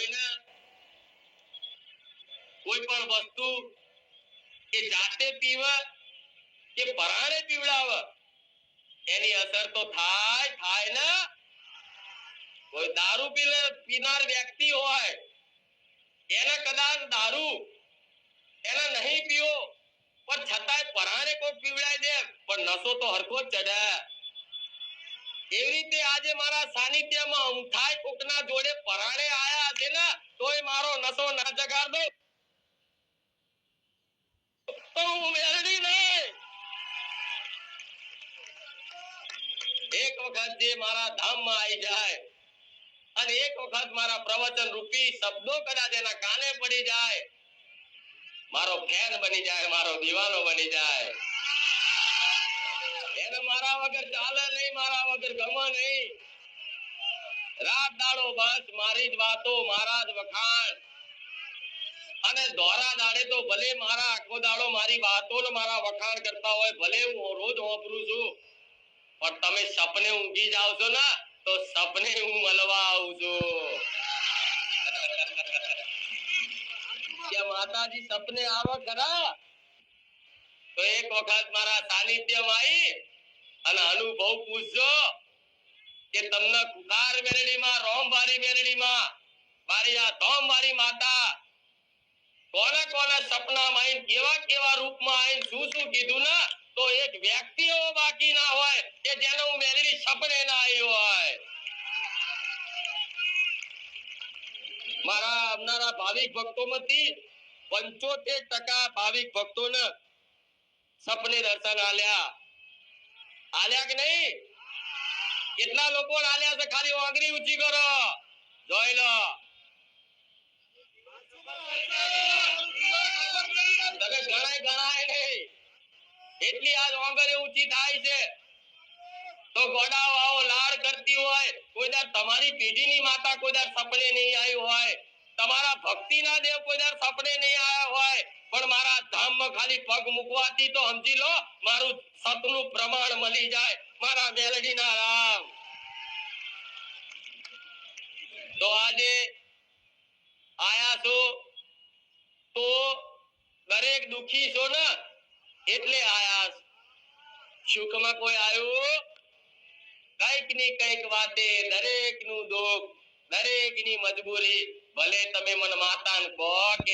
કોઈને કોઈ પણ વસ્તુ એ જાતે પીવે કે પરાણે પીવડાવે એની અસર તો થાય ને. કોઈ દારૂ પીનાર વ્યક્તિ હોય એને કદાચ દારૂ એને નહીં પીવો પણ છતાંય પરાણે કોઈ પીવડાઈ દે પણ નશો તો હરખો જ ચડે. એવી રીતે આજે મારા સાનિધ્યમાં અમથાય કોકના જોડે પરાણે આયા છે ને તોય મારો નશો ના જગાડ દો તો હું મેળવી નહીં. એક વખત જે મારા ધામમાં આવી જાય અને એક વખત મારા પ્રવચન રૂપી શબ્દો કદાચ એના કાને પડી જાય, મારો ફેન બની જાય, મારો દીવાનો બની જાય. એને મારા વગર ચાલે નહીં, મારા વગર ગમે નહીં. રાત દાડો બસ મારી જ વાતો, મારા જ વખાણ. અને દોરા દાડે તો ભલે મારા આખો દાડો મારી વાતો ને મારા વખાણ કરતા હોય, ભલે હું રોજ વાપરું છું, પણ તમે સપને ઊંઘી જાવ છો ને તો સપને હું મળવા આવું છું. કે માતાજી સપને આવો ખરા તો એક વખત મારા સાનિધ્યમાં આવી અને અનુભવ પૂછજો કે તમને કુકાર મેરડીમાં, રોમવારી મેરડીમાં, મારી આ ધોમવારી માતા કોના કોના સપનામાં આવીને કેવા કેવા રૂપમાં આવીને શું શું કીધું ને તો એક વ્યક્તિ એવો બાકી ના હોય કે જેને હું મેળવી સપને ના આવ્યો હોય. મારા આવનારા ભાવિક ભક્તોમાંથી 75% ભાવિક ભક્તોને સપને દર્શન આલ્યા કે નહીં? કેટલા લોકો આલ્યા છે? ખાલી આંગળી ઊંચી કરો, જોઈ લો. ગણાય નહીં એટલી આજ આંગળી ઊંચી થાય છે. તો ગોડાઓ આવો લાડ કરતી હોય, કોઈ દર તમારી પેઢીની માતા કોઈ દર સપને નહીં આવી હોય, તમારા ભક્તિના દેવ કોઈ દર સપને નહીં આવ્યા હોય, પણ મારા ધામમાં ખાલી પગ મૂકવાથી તો સમજી લો મારું સતનું પ્રમાણ મળી જાય. મારા મેલડીના રામ. તો આજે આયા છો તો દરેક દુખી છો ને એટલે આયા. સુખમાં કોઈ આવ્યું? કઈક ની કઈક વાતે દરેક નું દુઃખ, દરેક ની મજબૂરી, ભલે તમે મને માતા કહો કે